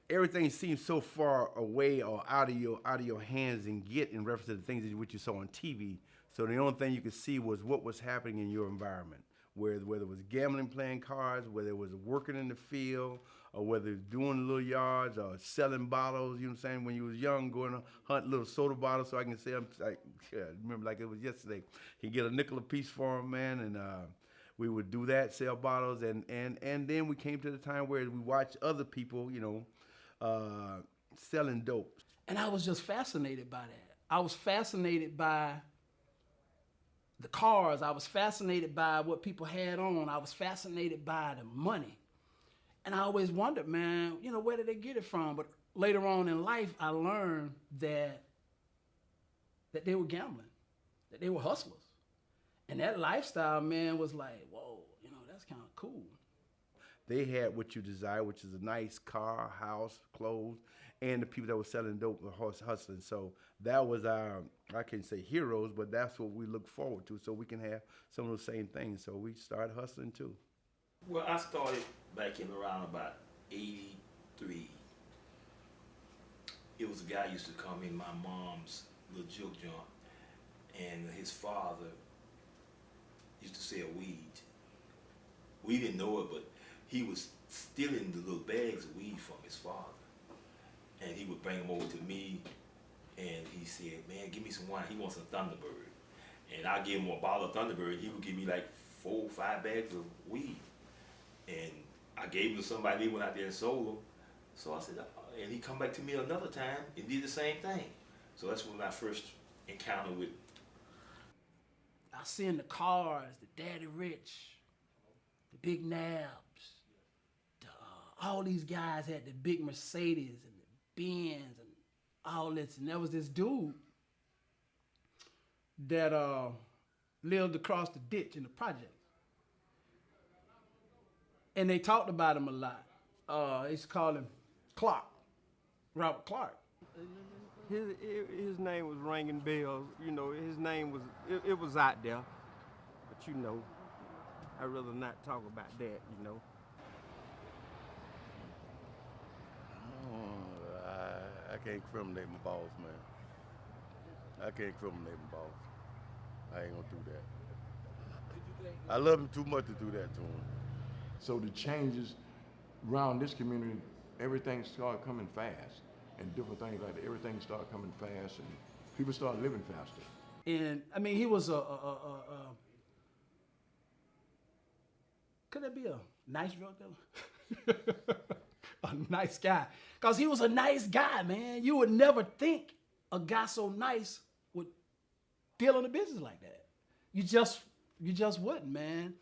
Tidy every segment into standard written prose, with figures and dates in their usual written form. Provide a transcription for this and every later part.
everything seems so far away or out of your hands and get in reference to the things that what you saw on TV. So the only thing you could see was what was happening in your environment, whether it was gambling, playing cards, whether it was working in the field, or whether it was doing little yards or selling bottles. You know what I'm saying? When you was young, going to hunt little soda bottles, so I can say I'm like, yeah, remember like it was yesterday. He get a nickel a piece for him, man, and we would do that, sell bottles, and then we came to the time where we watched other people, selling dope. And I was just fascinated by that. I was fascinated by the cars. I was fascinated by what people had on. I was fascinated by the money. And I always wondered, man, where did they get it from? But later on in life, I learned that they were gambling, that they were hustlers. And that lifestyle, man, was like, whoa, that's kind of cool. They had what you desire, which is a nice car, house, clothes, and the people that were selling dope were hustling. So that was our, I can't say heroes, but that's what we look forward to, so we can have some of those same things. So we started hustling too. Well, I started back in around about 83. It was a guy used to come in my mom's little juke joint, and his father used to sell weed. We didn't know it, but he was stealing the little bags of weed from his father. And he would bring them over to me, and he said, man, give me some wine. He wants some Thunderbird. And I gave him a bottle of Thunderbird. He would give me like 4 or 5 bags of weed. And I gave him to somebody, they went out there and sold them. So I said, oh. And he come back to me another time and did the same thing. So that's when I first encounter with. I seen the cars, the Daddy Rich, the big Nabs, all these guys had the big Mercedes and the Benz and all this. And there was this dude that lived across the ditch in the project. And they talked about him a lot. They used to call him Clark, Robert Clark. His name was ringing bells. His name was, it was out there. But I'd rather not talk about that. I can't criminate my boss, man. I can't criminate my boss. I ain't gonna do that. I love him too much to do that to him. So the changes around this community, everything started coming fast, and different things like that. Everything started coming fast, and people started living faster. And I mean, he was could that be a nice drug dealer? A nice guy. Because he was a nice guy, man. You would never think a guy so nice would deal in a business like that. You just wouldn't, man.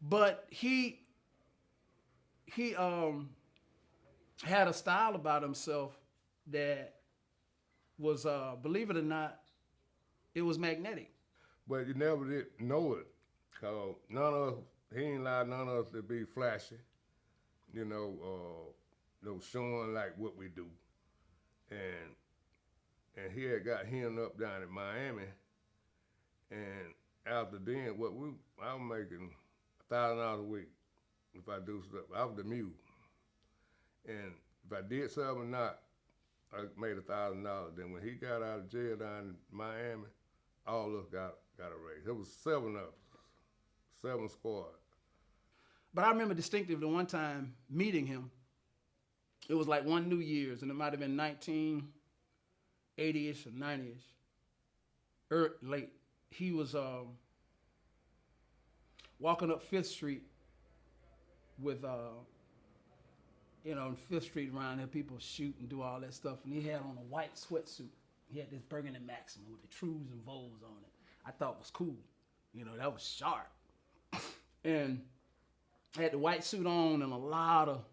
But he had a style about himself that was, believe it or not, it was magnetic. But you never did know it, cause he ain't allowed none of us to be flashy, showing like what we do. And he had got hemmed up down in Miami, and after then, I was making $1,000 a week if I do stuff. I was the mule, and if I did something or not, I made $1,000. Then when he got out of jail down in Miami, all of us got a raise. There was 7 of us, 7 squad. But I remember distinctively the one time meeting him. It was like one New Year's, and it might have been 1980-ish or 90-ish, late. He was walking up 5th Street with, on 5th Street around there, people shoot and do all that stuff, and he had on a white sweatsuit. He had this Burgundy Maxima with the trues and vows on it. I thought it was cool. That was sharp. And had the white suit on and a lot of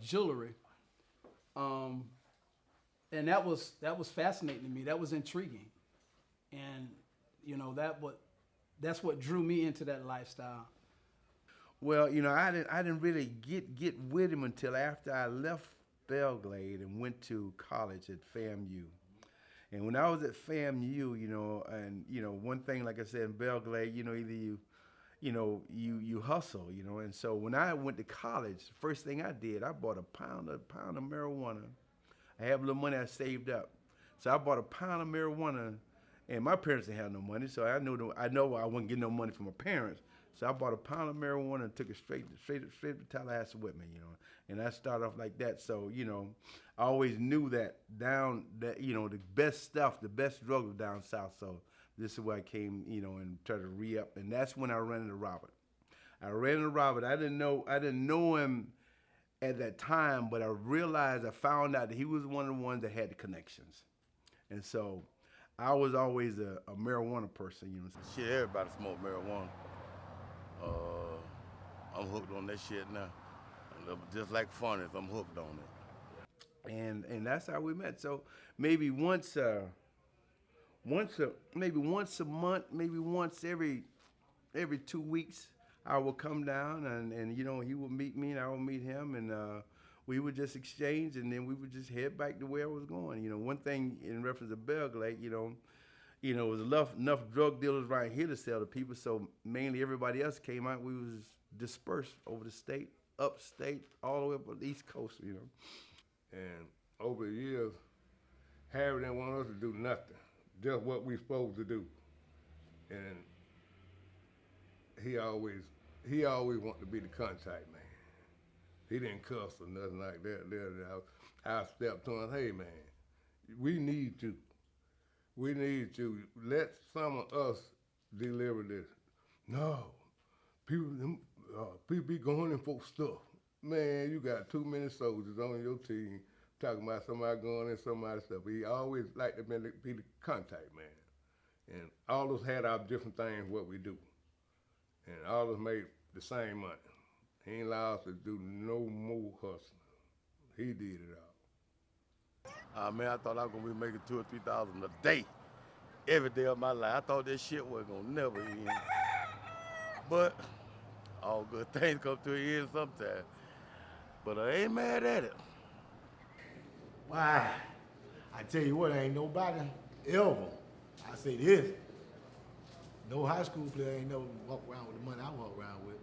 jewelry. And that was fascinating to me. That was intriguing. And, that's what drew me into that lifestyle. Well, I didn't really get with him until after I left Belle Glade and went to college at FAMU. And when I was at FAMU, and one thing, like I said, in Belle Glade, either you hustle, And so when I went to college, first thing I did, I bought a pound of marijuana. I have a little money I saved up, so I bought a pound of marijuana, and my parents didn't have no money, so I know I wouldn't get no money from my parents. So I bought a pound of marijuana and took it straight to Tallahassee with me, And I started off like that. So I always knew that the best stuff, the best drugs were down south. So this is where I came, and tried to re-up, and that's when I ran into Robert. I ran into Robert. I didn't know him at that time, but I found out that he was one of the ones that had the connections, and so I was always a marijuana person, Shit, everybody smoke marijuana. I'm hooked on that shit now. Just like Funnest, I'm hooked on it. And that's how we met. So maybe once a month, maybe once every 2 weeks, I would come down and he would meet me and I would meet him, and we would just exchange, and then we would just head back to where I was going. One thing in reference to Belle Glade, there was enough drug dealers right here to sell to people, so mainly everybody else came out. We was dispersed over the state, upstate, all the way up on the East Coast, And over the years, Harry didn't want us to do nothing, just what we supposed to do. And he always wanted to be the contact man. He didn't cuss or nothing like that. I stepped to him, hey man, we need you. We need you. Let some of us deliver this. No, people be going in for stuff. Man, you got too many soldiers on your team talking about somebody going in somebody's stuff. He always liked to be the contact man. And all of us had our different things, what we do. And all of us made the same money. He ain't allowed us to do no more hustling. He did it all. Man, I thought I was gonna be making $2,000 or $3,000 a day, every day of my life. I thought this shit wasn't gonna never end. But all good things come to an end sometime. But I ain't mad at it. Why? I tell you what, ain't nobody ever, I say this, no high school player ain't never walk around with the money I walk around with.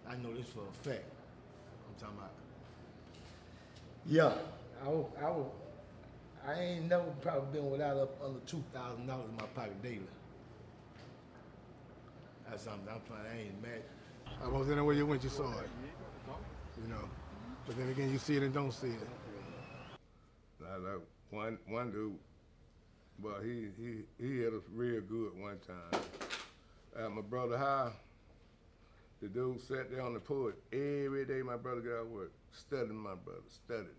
I know this for a fact. I'm talking about. Yeah, I ain't never probably been without up under $2,000 in my pocket daily. That's something I ain't mad. Almost anywhere you went, you saw it. But then again, you see it and don't see it. Like one dude, but he hit us real good one time. At my brother house, the dude sat there on the porch every day. My brother got out of work, studying my brother, studying.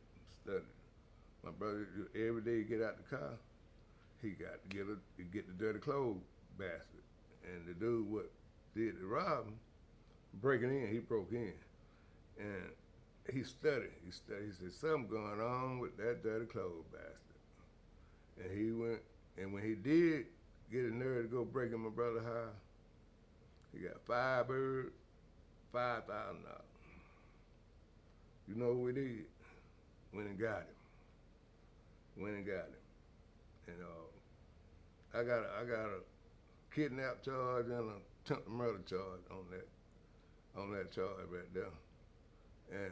My brother, every day he get out the car, he got to get the dirty clothes basket. And the dude what did the robbing, breaking in, he broke in. And he studied. He said, something going on with that dirty clothes basket. And he went, and when he did get a nerve to go break in my brother's house, he got 5 birds, $5,000. You know what we did? Went and got him. And I got a kidnap charge and a attempted murder charge on that charge right there. And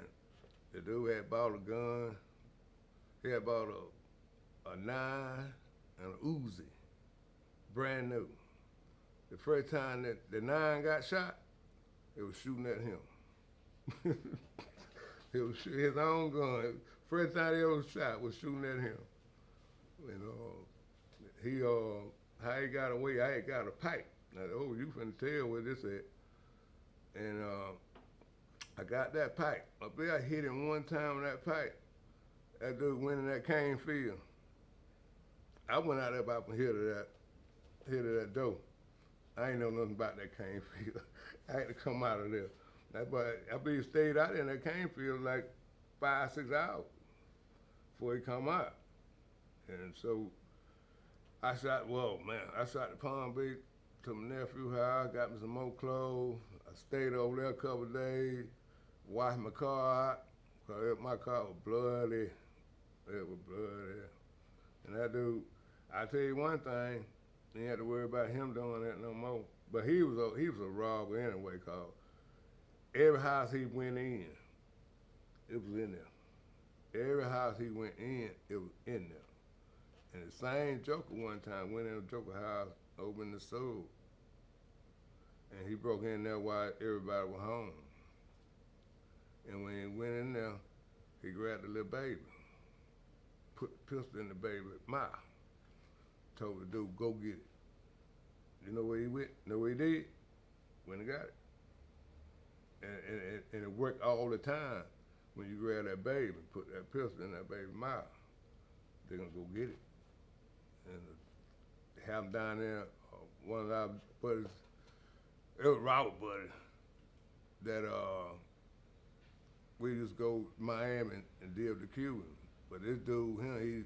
the dude had bought a gun. He had bought a 9 and an Uzi, brand new. The first time that the 9 got shot, it was shooting at him. It was his own gun. First time he ever shot was shooting at him. And how he got away, I had got a pipe. Now, oh, you finna tell where this at. And I got that pipe. Up there, I hit him one time with that pipe. That dude went in that cane field. I went out there about from here to that door. I ain't know nothing about that cane field. I had to come out of there. I believe stayed out there in that cane field like 5-6 hours before he come out. And so I shot the Palm Beach to my nephew's house, got me some more clothes. I stayed over there a couple of days, washed my car out, because my car was bloody. It was bloody. And that dude, I tell you one thing, you ain't have to worry about him doing that no more. But he was a robber anyway, cause every house he went in, it was in there. Every house he went in, it was in there. And the same Joker one time went in the Joker house, opened the store, and he broke in there while everybody was home. And when he went in there, he grabbed the little baby, put the pistol in the baby's mouth, told the dude, go get it. You know where he went? You know what he did? Went and got it. And it worked all the time. When you grab that baby, put that pistol in that baby's mouth, they're gonna go get it. And have him down there, one of our buddies, it was Robert buddy, that we used to go to Miami and deal with the Cubans. But this dude,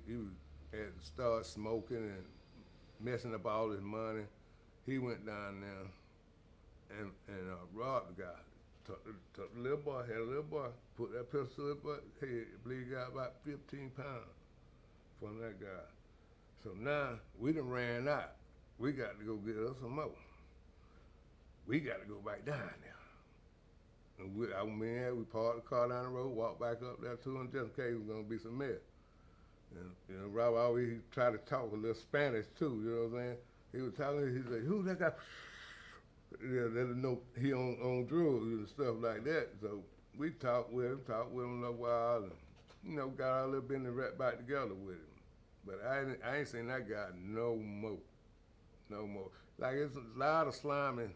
he was had to start smoking and messing up all his money. He went down there and robbed the guy. Took the little boy, had a little boy, put that pistol in his butt, head, I believe he got about 15 pounds from that guy. So now, we done ran out. We got to go get us some more. We got to go back down there. And we parked the car down the road, walked back up there to him just in case it was gonna be some mess. And, you know, Robert always tried to talk a little Spanish too, you know what I'm saying? He was talking, he said, who's that guy? Yeah, they didn't know he on drugs and stuff like that. So we talked with him a little while, and, you know, got our little business right back together with him. But I ain't seen that guy no more. Like, it's a lot of slimy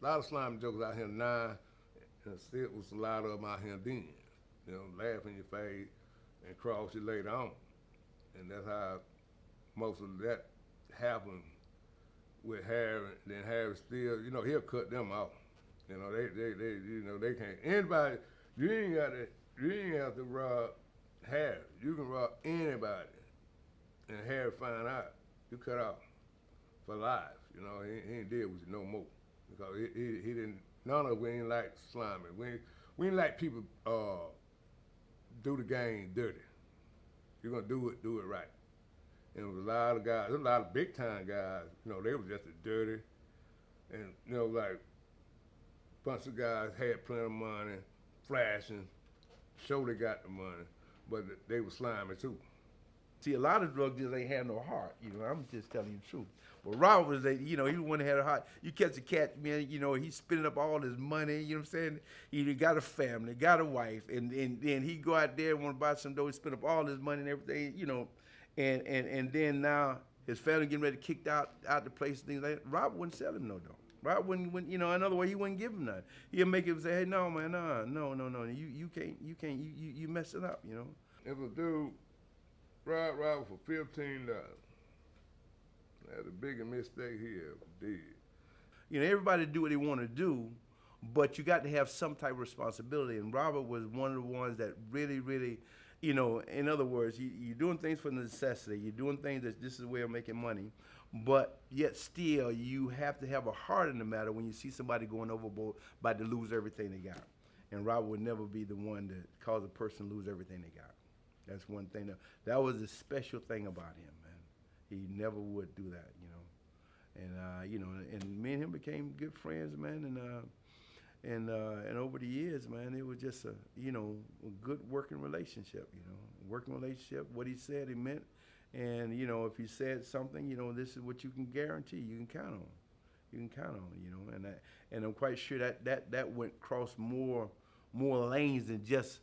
jokers out here now, and still was a lot of them out here then. You know, laugh in your face and cross you later on. And that's how most of that happened with Harry. Then Harry still, you know, he'll cut them off. You know, they can't. Anybody, you ain't got to rob Harry. You can rob anybody, and Harry find out, you cut off for life. You know, he ain't deal with you no more because he didn't. None of us, we ain't like slimy. We ain't like people do the game dirty. You're gonna do it right. And there was a lot of guys, a lot of big time guys, you know, they was just as dirty. And, you know, like, a bunch of guys had plenty of money, flashing, show they got the money, but they were slimy too. See, a lot of drug dealers ain't have no heart. You know, I'm just telling you the truth. But Robert was, you know, he the one that had a heart. You catch a cat, man, you know, he's spending up all his money, you know what I'm saying? He got a family, got a wife, and then he go out there and want to buy some dough, he spend up all his money and everything, you know, and then now his family getting ready to kick out the place and things like that. Robert wouldn't sell him no dough. Robert wouldn't, you know, in other words, he wouldn't give him none. He'd make him say, hey, no, man, no, you can't, you messing up, you know? If a dude robbed Robert for $15, that's the biggest mistake he ever did. You know, everybody do what they want to do, but you got to have some type of responsibility. And Robert was one of the ones that really, you know, in other words, you're doing things for necessity. You're doing things that this is a way of making money, but yet still you have to have a heart in the matter when you see somebody going overboard about to lose everything they got. And Robert would never be the one to cause a person to lose everything they got. That's one thing. That was a special thing about him, man. He never would do that, you know. And you know, and me and him became good friends, man. And over the years, man, it was just a, you know, a good working relationship, you know. Working relationship, what he said, he meant. And, you know, if he said something, you know, this is what you can guarantee, you can count on. You can count on, you know. And I'm quite sure that went across more lanes than just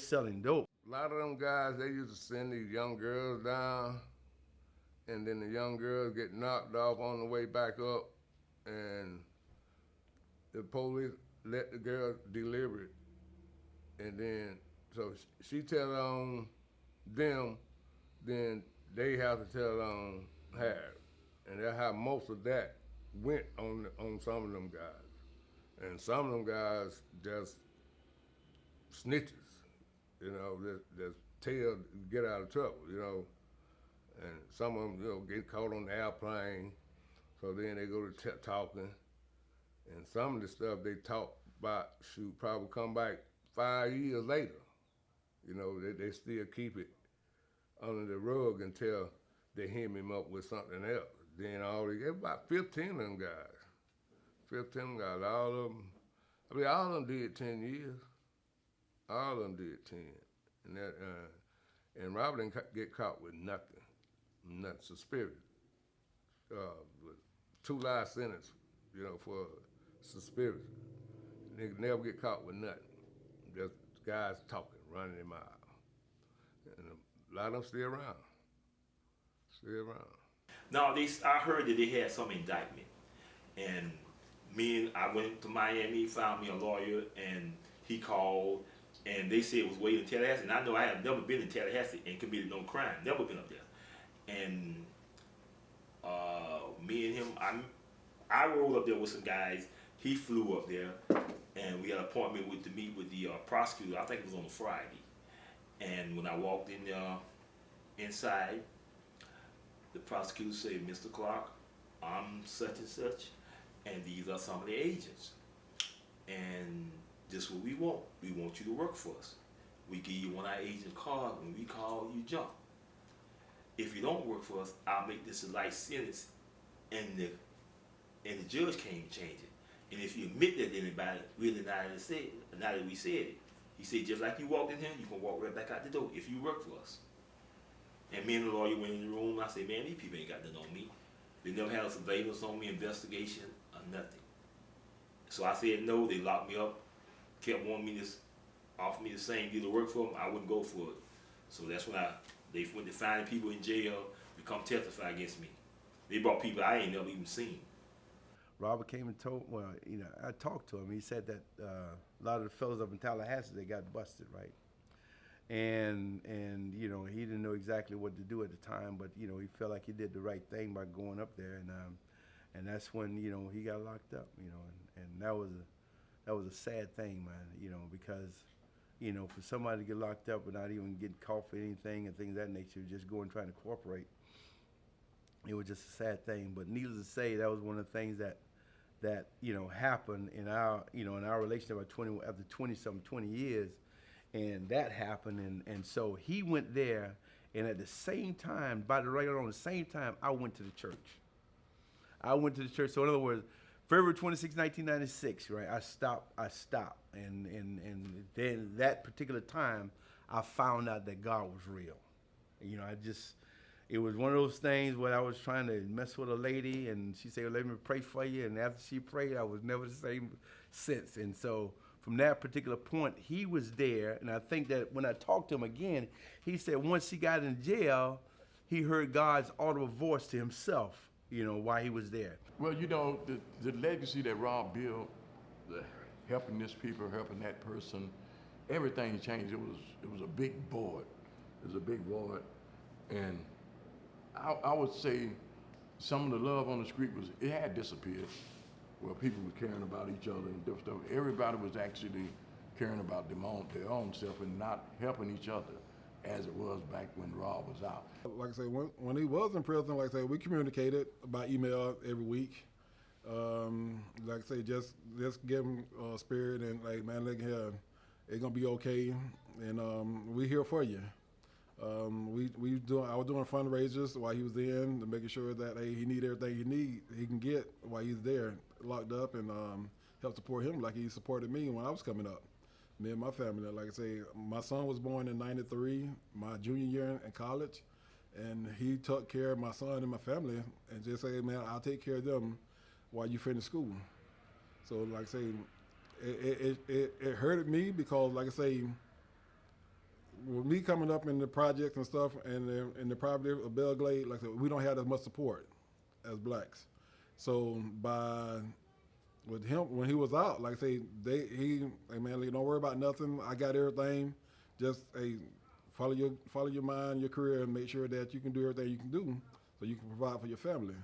selling dope. A lot of them guys, they used to send these young girls down, and then the young girls get knocked off on the way back up, and the police let the girl deliver it. And then, so she tell on them, then they have to tell on her. And that's how most of that went on some of them guys. And some of them guys just snitches. You know, just tell, get out of trouble, you know. And some of them, you know, get caught on the airplane, so then they go to talking. And some of the stuff they talk about, shoot, probably come back 5 years later. You know, they still keep it under the rug until they hem him up with something else. Then about 15 of them guys Fifth Temple got all of them. I mean, all of them did 10 years. All of them did 10. And that, and Robert didn't get caught with nothing. Nothing suspicious. With 2 life sentences, you know, for suspicious. Nigga never get caught with nothing. Just guys talking, running their mouth. And a lot of them still around. Still around. No, I heard that they had some indictment, and I went to Miami, found me a lawyer, and he called, and they said it was waiting in Tallahassee. And I know I have never been in Tallahassee and committed no crime, never been up there. And me and him, I rolled up there with some guys. He flew up there, and we had an appointment to meet with the prosecutor. I think it was on a Friday. And when I walked in inside, the prosecutor said, "Mr. Clark, I'm such and such, and these are some of the agents. And this is what we want. We want you to work for us. We give you one of our agent cards. When we call, you jump. If you don't work for us, I'll make this a life sentence, and the judge can't change it. And if you admit that to anybody, really now that we said it, he said, just like you walked in here, you can walk right back out the door if you work for us." And me and the lawyer went in the room. I said, "Man, these people ain't got nothing on me. They never had a surveillance on me, investigation, or nothing." So I said no. They locked me up, kept wanting me to offer me the same deal to work for them. I wouldn't go for it. So that's when they went to find people in jail to come testify against me. They brought people I ain't never even seen. Robert came and told, well, you know, I talked to him. He said that a lot of the fellas up in Tallahassee, they got busted, right? And you know, he didn't know exactly what to do at the time, but you know, he felt like he did the right thing by going up there, and that's when, you know, he got locked up, you know, and that was a sad thing, man, you know, because, you know, for somebody to get locked up without even getting caught for anything and things of that nature, just going trying to cooperate, it was just a sad thing. But needless to say, that was one of the things that you know happened in our relationship after 20 years. And that happened, and so he went there, and at the same time, right around the same time, I went to the church. So in other words, February 26, 1996, right, I stopped, and then that particular time, I found out that God was real. You know, it was one of those things where I was trying to mess with a lady, and she said, "Let me pray for you," and after she prayed, I was never the same since. And so from that particular point, he was there, and I think that when I talked to him again, he said once he got in jail, he heard God's audible voice to himself, you know, while he was there. Well, you know, the legacy that Rob built, helping this people, helping that person, everything changed. It was a big void. It was a big void, and I would say some of the love on the street it had disappeared. Where people were caring about each other and different stuff. Everybody was actually caring about their own self and not helping each other as it was back when Rob was out. Like I say, when he was in prison, like I say, we communicated by email every week. Like I say, just give him spirit and like, man, look here, it's gonna be okay, and we here for you. I was doing fundraisers while he was in, to making sure that he need everything he can get while he's there, locked up, and help support him like he supported me when I was coming up. Me and my family. Like I say, my son was born in '93, my junior year in college, and he took care of my son and my family, and just say, "Man, I'll take care of them while you finish school." So like I say, it hurted me because like I say, with me coming up in the projects and stuff, and in the property of Belle Glade, like I said, we don't have as much support as blacks. So with him, when he was out, like I say, hey man, don't worry about nothing. I got everything. Just follow your mind, your career, and make sure that you can do everything you can do, so you can provide for your family.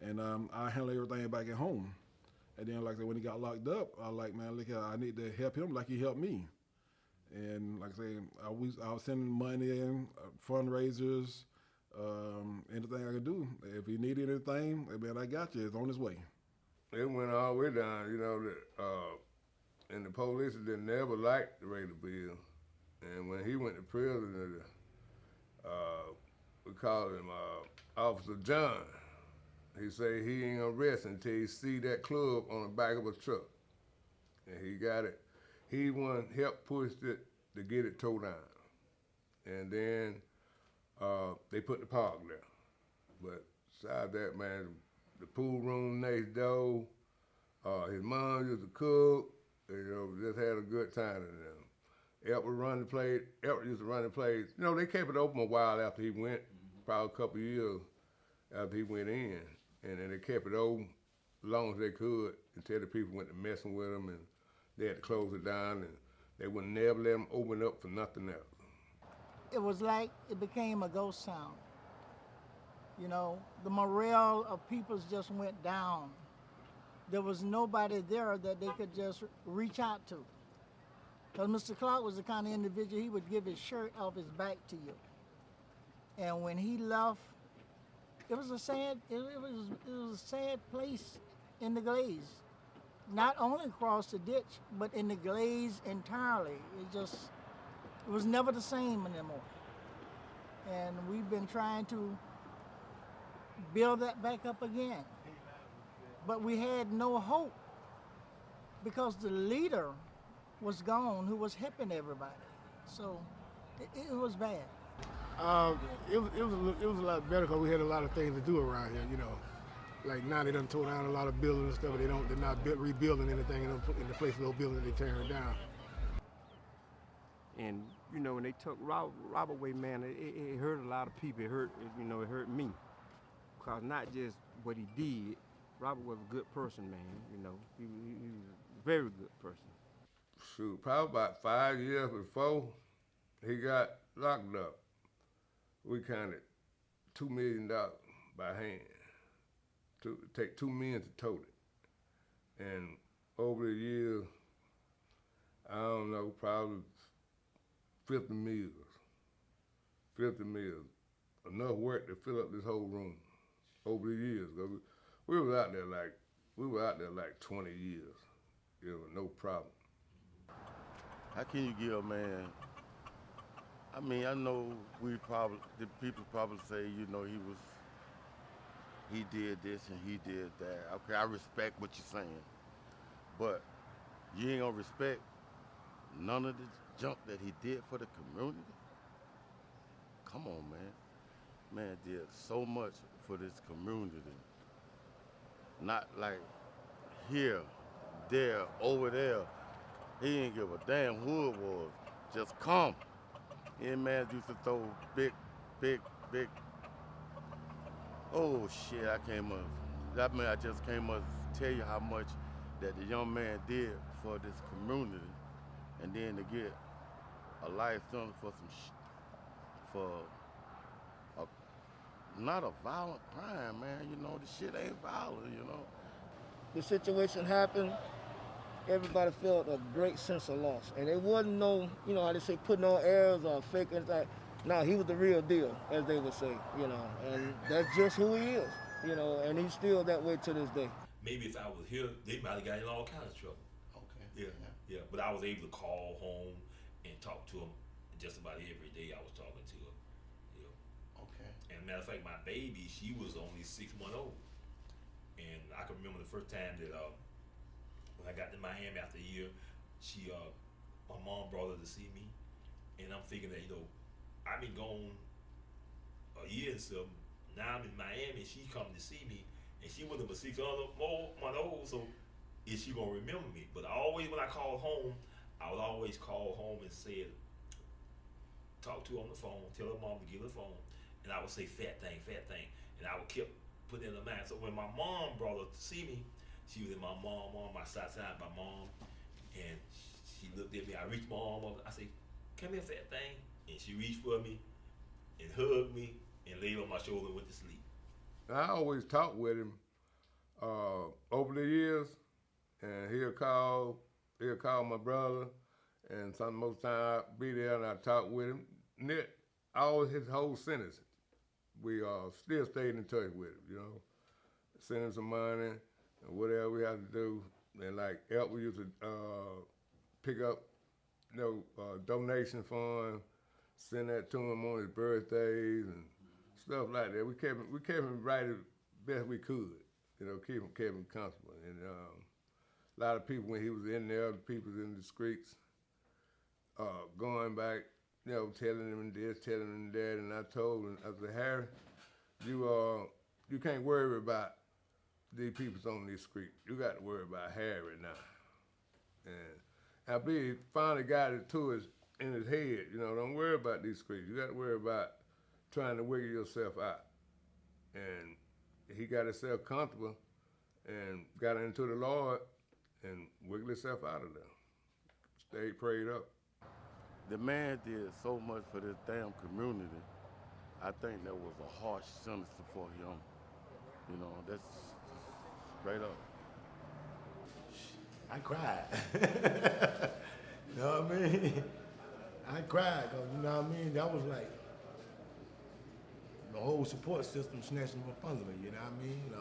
And I handle everything back at home. And then like I said, when he got locked up, I like, man, look, I need to help him like he helped me. And like I say, I was sending money in, fundraisers, anything I could do. If he needed anything, man, I got you. It's on its way. It went all the way down, you know, and the police didn't never like the Raider Bill. And when he went to prison, we called him Officer John. He say he ain't gonna rest until he see that club on the back of a truck. And he got it. He helped push it to get it towed down. And then they put the park there. But besides that, man, the pool room next door, his mom used to cook, just had a good time in them. Elp would run the place. Elp used to run the place. They kept it open a while after he went, probably a couple of years after he went in. And then they kept it open as long as they could until the people went to messing with them and they had to close it down and they would never let them open up for nothing else. It was like it became a ghost town. The morale of people just went down. There was nobody there that they could just reach out to. Because Mr. Clark was the kind of individual, he would give his shirt off his back to you. And when he left, it was a sad place in the Glades. Not only across the ditch, but in the Glades entirely. It was never the same anymore. And we've been trying to build that back up again. But we had no hope because the leader was gone who was helping everybody. So it was bad. It was a lot better because we had a lot of things to do around here, Like now they done tore down a lot of buildings and stuff, but they're not rebuilding anything in the place of those buildings they tearing down. And when they took Rob away, man, it hurt a lot of people. It hurt me. Because not just what he did, Robert was a good person, man. He was a very good person. Shoot, probably about 5 years before he got locked up, we counted $2 million by hand. To take 2 men to tote it. And over the years, I don't know, probably 50 meals. 50 meals. Enough work to fill up this whole room over the years. We were out there like 20 years. No problem. How can you give a man? I mean, I know the people probably say, he did this and he did that. Okay, I respect what you're saying. But you ain't gonna respect none of the junk that he did for the community? Come on, man. Man did so much for this community. Not like here, there, over there. He didn't give a damn who it was. Just come. And man used to throw big. Oh shit! I just came up to tell you how much that the young man did for this community, and then to get a life sentence for not a violent crime, man. The shit ain't violent, The situation happened, everybody felt a great sense of loss. And it wasn't no, how they say, putting on airs or fake anything. No, he was the real deal, as they would say, and that's just who he is, and he's still that way to this day. Maybe if I was here, they might have got in all kinds of trouble. Okay. Yeah. But I was able to call home and talk to him just about every day. I was talking to him. Okay. And matter of fact, my baby, she was only 6 months old, and I can remember the first time that when I got to Miami after a year, my mom brought her to see me, and I'm thinking that I've been gone a year and something. Now I'm in Miami, she come to see me, and she wasn't but 6 months old, so is she gonna remember me? But when I called home, I would always call home and say, talk to her on the phone, tell her mom to give her the phone, and I would say fat thing, and I would keep putting it in her mind. So when my mom brought her to see me, she was in my I sat beside my mom, and she looked at me. I reached my arm up. I said, "Come here, fat thing," and she reached for me and hugged me and laid on my shoulder and went to sleep. I always talked with him over the years, and he'll call my brother, and most time I'd be there and I'd talk with him. His whole sentence, we still stayed in touch with him, send him some money and whatever we had to do. And like Elp, we used to pick up, donation fund, send that to him on his birthdays and stuff like that. We kept him right best we could, you know, keep him comfortable. And a lot of people, when he was in there, the people in the streets, going back, you know, telling him this, telling him that, and I told him, I said, Harry, you can't worry about these people on this street. You got to worry about Harry now. And I believe he finally got it to in his head, you know, don't worry about these streets. You got to worry about trying to wiggle yourself out. And he got himself comfortable and got into the Lord and wiggled himself out of there. Stayed prayed up. The man did so much for this damn community. I think that was a harsh sentence for him. You know, that's straight up. I cried. You know what I mean? I cried, cause you know what I mean? That was like the whole support system snatching up under me, you know what I mean?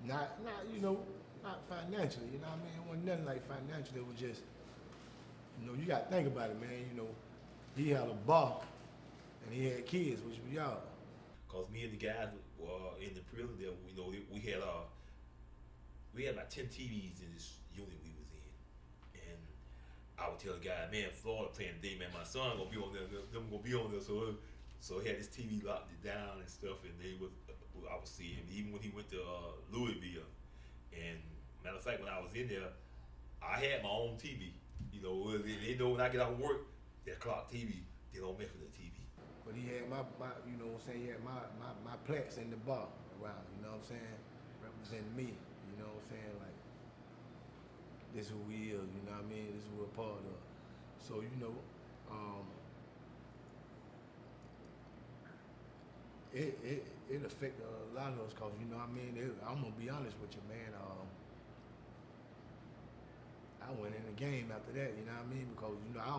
Not you know, not financially, you know what I mean? It wasn't nothing like financially, it was just, you know, you gotta think about it, man, you know. He had a bar and he had kids, which was y'all. Cause me and the guys in the prison there, you know, we had about 10 TVs in this unit we was in, and I would tell the guy, man, Florida playing today, man, my son gonna be on there, them gonna be on there, so he had this TV locked it down and stuff, and I would see him even when he went to Louisville, and matter of fact, when I was in there, I had my own TV. You know, they know when I get out of work, that clock TV, they don't mess with the TV. But he had my you know what I'm saying, he had my plaques in the bar around, you know what I'm saying, representing me, you know what I'm saying, like, this who we is, you know what I mean, this is who we're a part of. So, you know, it affected a lot of us, cause you know what I mean, I'm gonna be honest with you, man, I went in the game after that, you know what I mean, because, you know, I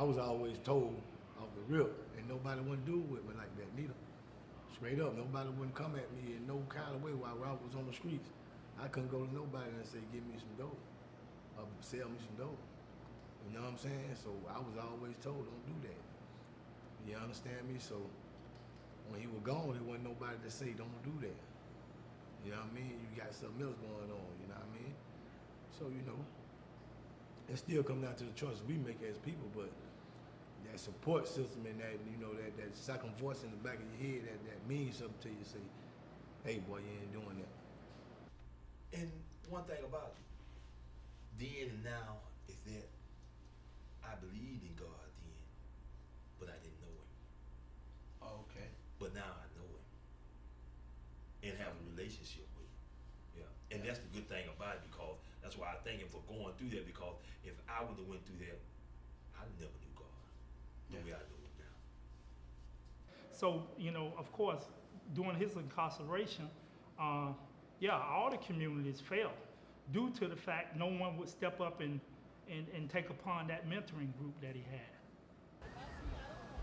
was always told off the rip, and nobody wouldn't do it with me like that, neither. Straight up, nobody wouldn't come at me in no kind of way while I was on the streets. I couldn't go to nobody and say, give me some dope, or sell me some dope. You know what I'm saying? So I was always told, don't do that. You understand me? So when he was gone, there wasn't nobody to say, don't do that. You know what I mean? You got something else going on, you know what I mean? So, you know, it still comes down to the choices we make as people, but that support system and that, you know, that second voice in the back of your head that means something to you, say, hey boy, you ain't doing that. And one thing about it, then and now, is that I believed in God then, but I didn't know him. Oh, okay. But now I know him and have a relationship with him. Yeah. And that's the good thing about it, because that's why I thank him for going through that, because if I wouldn't have went through that, I never knew God the way I know him now. So, you know, of course, during his incarceration, all the communities failed due to the fact no one would step up and take upon that mentoring group that he had.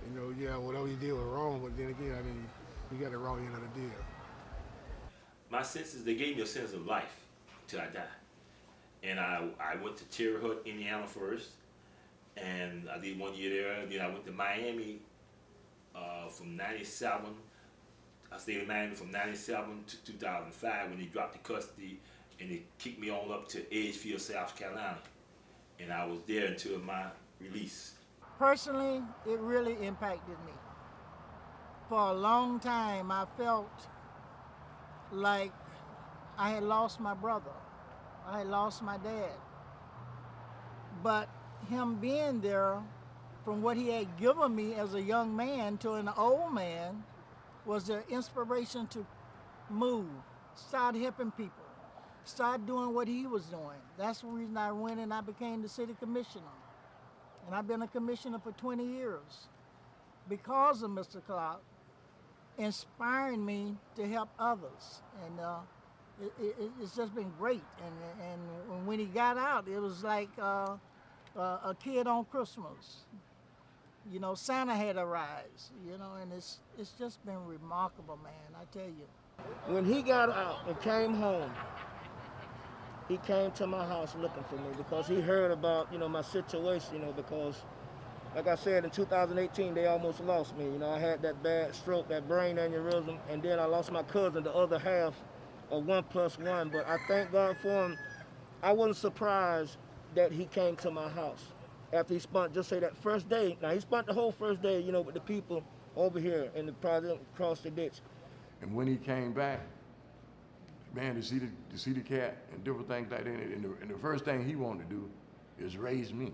You know, yeah, whatever he did was wrong, but then again, I mean, he got the wrong end of the deal. My senses, they gave me a sense of life till I died. And I went to Terre Haute, Indiana first, and I did 1 year there. Then I went to Miami from 97. I stayed in Miami from 97 to 2005 when they dropped the custody and they kicked me on up to Edgefield, South Carolina. And I was there until my release. Personally, it really impacted me. For a long time, I felt like I had lost my brother. I had lost my dad. But him being there, from what he had given me as a young man to an old man, was the inspiration to move, start helping people, start doing what he was doing. That's the reason I went and I became the city commissioner. And I've been a commissioner for 20 years because of Mr. Clark inspiring me to help others. And it's just been great. And when he got out, it was like a kid on Christmas. You know, Santa had arrived, you know, and it's just been remarkable, man, I tell you. When he got out and came home, he came to my house looking for me because he heard about, you know, my situation, you know, because like I said, in 2018, they almost lost me. You know, I had that bad stroke, that brain aneurysm, and then I lost my cousin, the other half of 1+1. But I thank God for him. I wasn't surprised that he came to my house after he spent, just say that first day. Now, he spent the whole first day, you know, with the people over here in the project across the ditch. And when he came back, man, to see the cat and different things like that, and the first thing he wanted to do is raise me.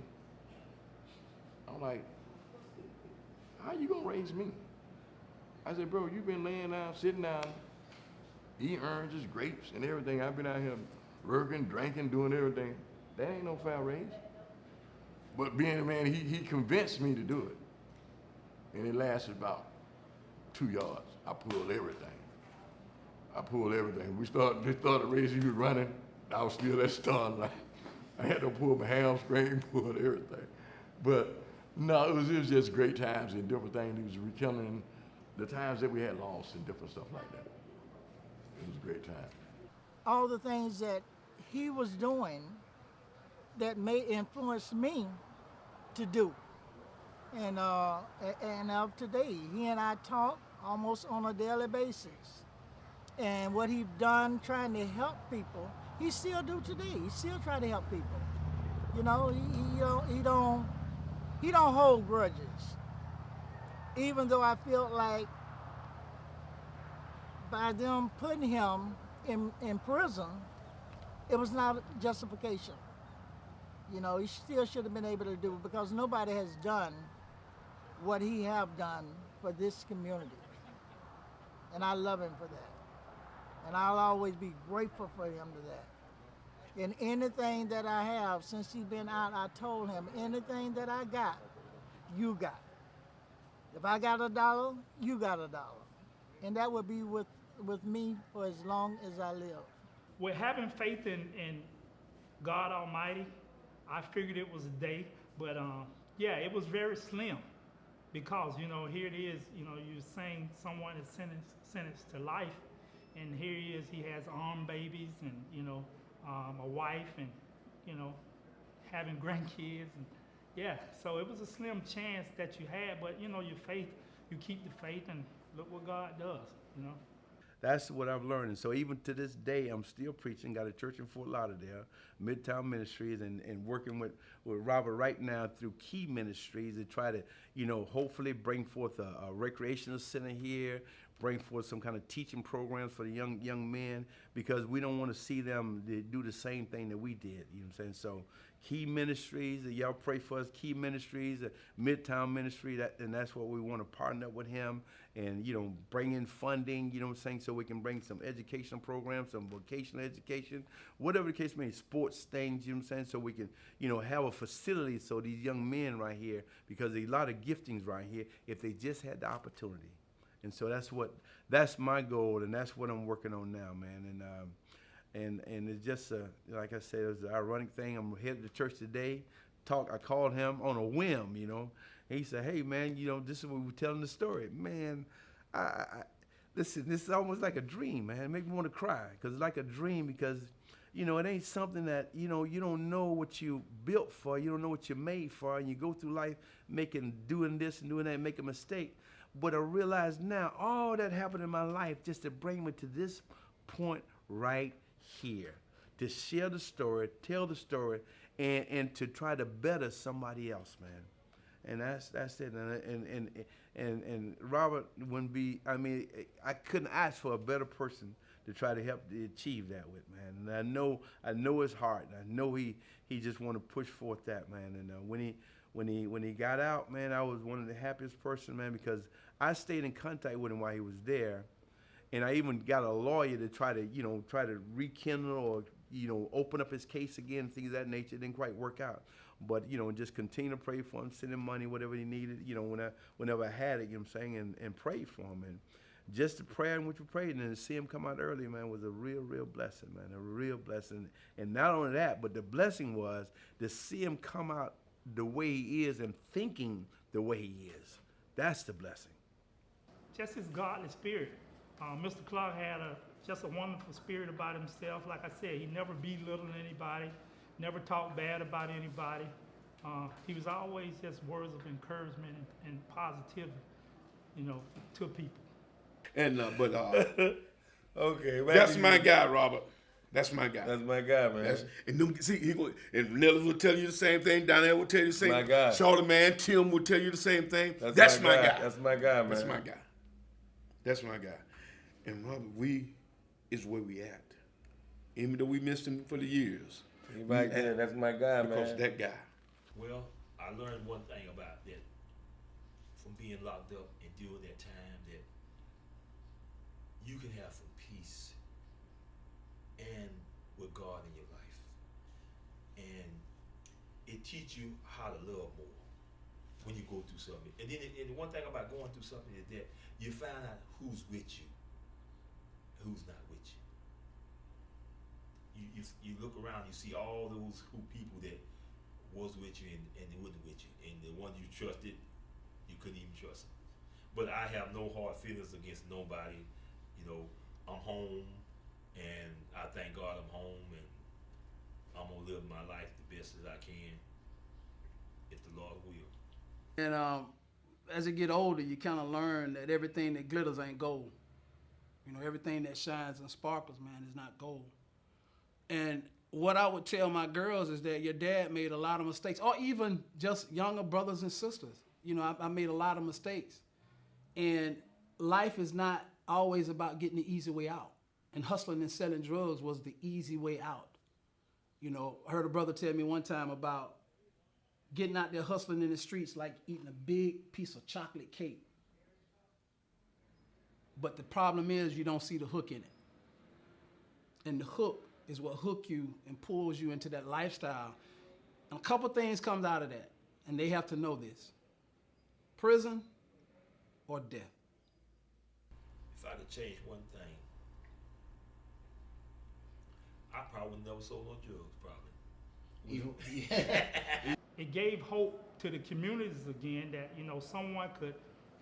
I'm like, how you gonna raise me? I said, bro, you been laying down, sitting down, eating oranges, grapes, and everything. I've been out here working, drinking, doing everything. That ain't no fair raise. But being a man, he convinced me to do it. And it lasted about 2 yards. I pulled everything. We started racing, he was running. I was still at start line. I had to pull my hamstring, pull everything. But no, it was just great times and different things. He was recounting the times that we had lost and different stuff like that. It was a great time. All the things that he was doing that may influence me to do. And of today, he and I talk almost on a daily basis. And what he's done trying to help people, he still do today. He still try to help people. You know, he don't hold grudges. Even though I feel like by them putting him in prison, it was not justification. You know, he still should have been able to do it because nobody has done what he have done for this community. And I love him for that. And I'll always be grateful for him to that. And anything that I have, since he's been out, I told him, anything that I got, you got. If I got $1, you got $1. And that would be with me for as long as I live. With having faith in God Almighty, I figured it was a day, but yeah, it was very slim because, you know, here it is, you know, you're saying someone is sentenced to life, and here he is, he has armed babies and, you know, a wife and, you know, having grandkids, and yeah, so it was a slim chance that you had, but, you know, your faith, you keep the faith, and look what God does, you know. That's what I've learned. And so even to this day, I'm still preaching, got a church in Fort Lauderdale, Midtown Ministries, and working with Robert right now through Key Ministries to try to, you know, hopefully bring forth a recreational center here, bring forth some kind of teaching programs for the young men, because we don't want to see them do the same thing that we did, you know what I'm saying? So Key Ministries, y'all pray for us, Key Ministries, Midtown Ministry, and that's what we want to partner up with him and, you know, bring in funding, you know what I'm saying, so we can bring some educational programs, some vocational education, whatever the case may be, sports things, you know what I'm saying, so we can, you know, have a facility so these young men right here, because there's a lot of giftings right here, if they just had the opportunity. And so that's my goal, and that's what I'm working on now, man. And it's just like I said, it was an ironic thing. I'm headed to church today. I called him on a whim, you know. And he said, "Hey, man, you know, this is what we're telling the story, man. Listen, this is almost like a dream, man. It makes me want to cry, because it's like a dream, because, you know, it ain't something that, you know, you don't know what you built for, you don't know what you're made for, and you go through life doing this and doing that and make a mistake. But I realize now all that happened in my life just to bring me to this point right here, to share the story, tell the story, and to try to better somebody else, man. And that's it. And Robert wouldn't be, I mean, I couldn't ask for a better person to try to help to achieve that with, man. And I know his heart, and I know he just want to push forth that, man. And when he got out, man, I was one of the happiest person, man, because I stayed in contact with him while he was there. And I even got a lawyer to try to rekindle or, you know, open up his case again, things of that nature. It didn't quite work out. But, you know, just continue to pray for him, send him money, whatever he needed, you know, whenever I had it, you know what I'm saying, and pray for him. And just the prayer in which we prayed and to see him come out early, man, was a real, real blessing, man, a real blessing. And not only that, but the blessing was to see him come out the way he is and thinking the way he is. That's the blessing. Just his godly spirit. Mr. Clark had just a wonderful spirit about himself. Like I said, he never belittled anybody, never talked bad about anybody. He was always just words of encouragement and positivity, to people. And Okay, that's my guy, Robert. That's my guy. That's my guy, man. And them, see, and Nellers will tell you the same thing. Donnell will tell you the same. My guy. Shorty man, Tim will tell you the same thing. That's my guy. That's my guy, man. That's my guy. That's my guy. And Robert, we is where we at. Even though we missed him for the years. He right there. That's my guy, man. Because that guy. Well, I learned one thing about that from being locked up and during that time, that you can have some peace and with God in your life. And it teaches you how to love more when you go through something. And then and one thing about going through something is that you find out who's with you, who's not with you. You look around, you see all those people that was with you and they wasn't with you. And the ones you trusted, you couldn't even trust them. But I have no hard feelings against nobody. I'm home, and I thank God I'm home, and I'm gonna live my life the best as I can, if the Lord will. And as you get older, you kind of learn that everything that glitters ain't gold. Everything that shines and sparkles, man, is not gold. And what I would tell my girls is that your dad made a lot of mistakes, or even just younger brothers and sisters. I made a lot of mistakes. And life is not always about getting the easy way out. And hustling and selling drugs was the easy way out. I heard a brother tell me one time about getting out there hustling in the streets like eating a big piece of chocolate cake. But the problem is you don't see the hook in it. And the hook is what hook you and pulls you into that lifestyle. And a couple things comes out of that, and they have to know this. Prison or death. If I could change one thing, I probably would never sold no drugs, probably. It gave hope to the communities again that, someone could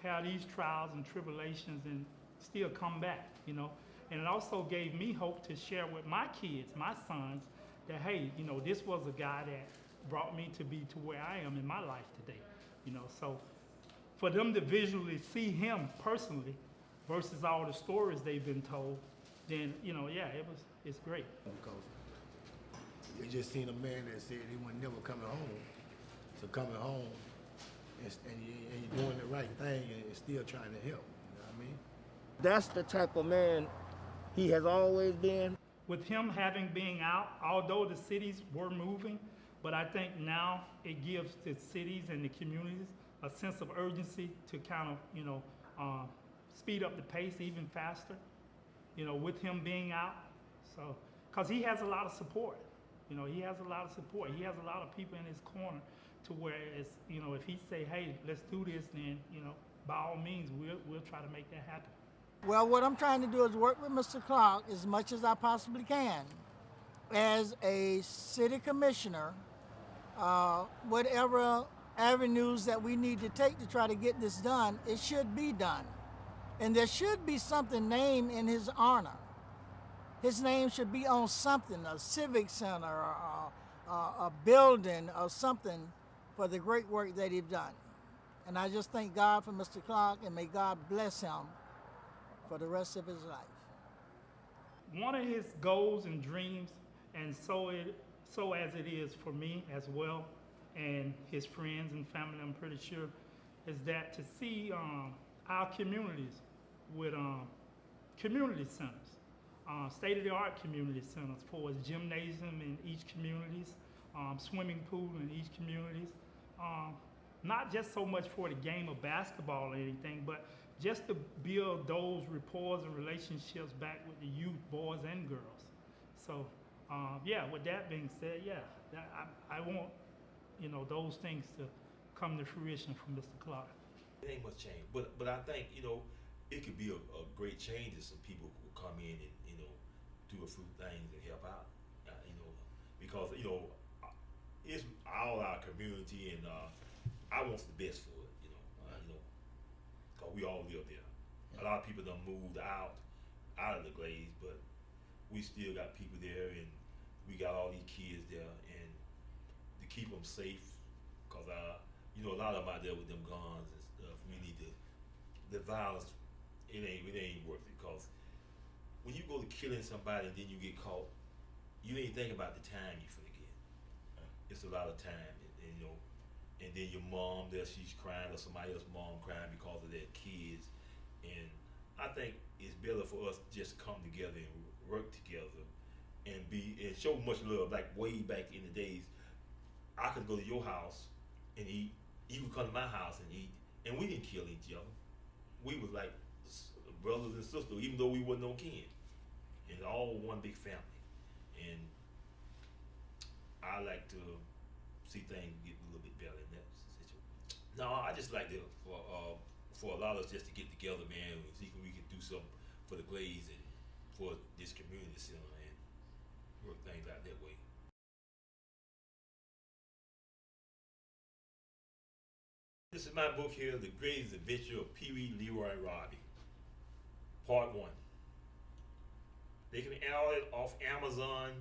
have these trials and tribulations and still come back, And it also gave me hope to share with my kids, my sons, that, hey, this was a guy that brought me to be to where I am in my life today. So for them to visually see him personally versus all the stories they've been told, then, it's great. Because we just seen a man that said he was never coming home. So coming home and you're doing the right thing and still trying to help. You know what I mean? That's the type of man he has always been. With him having been out, although the cities were moving, but I think now it gives the cities and the communities a sense of urgency to kind of, speed up the pace even faster, with him being out. So, because he has a lot of support. He has a lot of support. He has a lot of people in his corner to where it's, if he say, hey, let's do this, then, by all means, we'll try to make that happen. Well, what I'm trying to do is work with Mr. Clark as much as I possibly can. As a city commissioner, whatever avenues that we need to take to try to get this done, it should be done. And there should be something named in his honor. His name should be on something, a civic center, or a building, or something for the great work that he's done. And I just thank God for Mr. Clark, and may God bless him for the rest of his life. One of his goals and dreams, and so as it is for me as well, and his friends and family, I'm pretty sure, is that to see our communities with community centers, state-of-the-art community centers for its gymnasium in each communities, swimming pool in each communities, not just so much for the game of basketball or anything, but just to build those rapports and relationships back with the youth, boys and girls. So, with that being said, I want, those things to come to fruition from Mr. Clark. It ain't much change, but I think, it could be a great change if some people will come in and, do a few things and help out, because, it's all our community, and I want the best for it, because we all live there. A lot of people done moved out of the Glades, but we still got people there, and we got all these kids there, and to keep them safe because you know, a lot of them out there with them guns and stuff. We need to the violence. It ain't worth it, because when you go to killing somebody and then you get caught, you ain't thinking about the time you finna get. It's a lot of time, and you know, and then your mom there, she's crying, or somebody else's mom crying because of their kids. And I think it's better for us to just come together and work together and show much love. Like way back in the days, I could go to your house and eat, you could come to my house and eat, and we didn't kill each other. We was like brothers and sisters, even though we wasn't no kin. And all one big family. And I like to see things get a little bit better in that situation. No, I just like to for a lot of us just to get together, man, and see if we can do something for the Glades and for this community center and work things out that way. This is my book here, The Greatest Adventure of Pee Wee Leroy Robbie, Part 1. They can order it off Amazon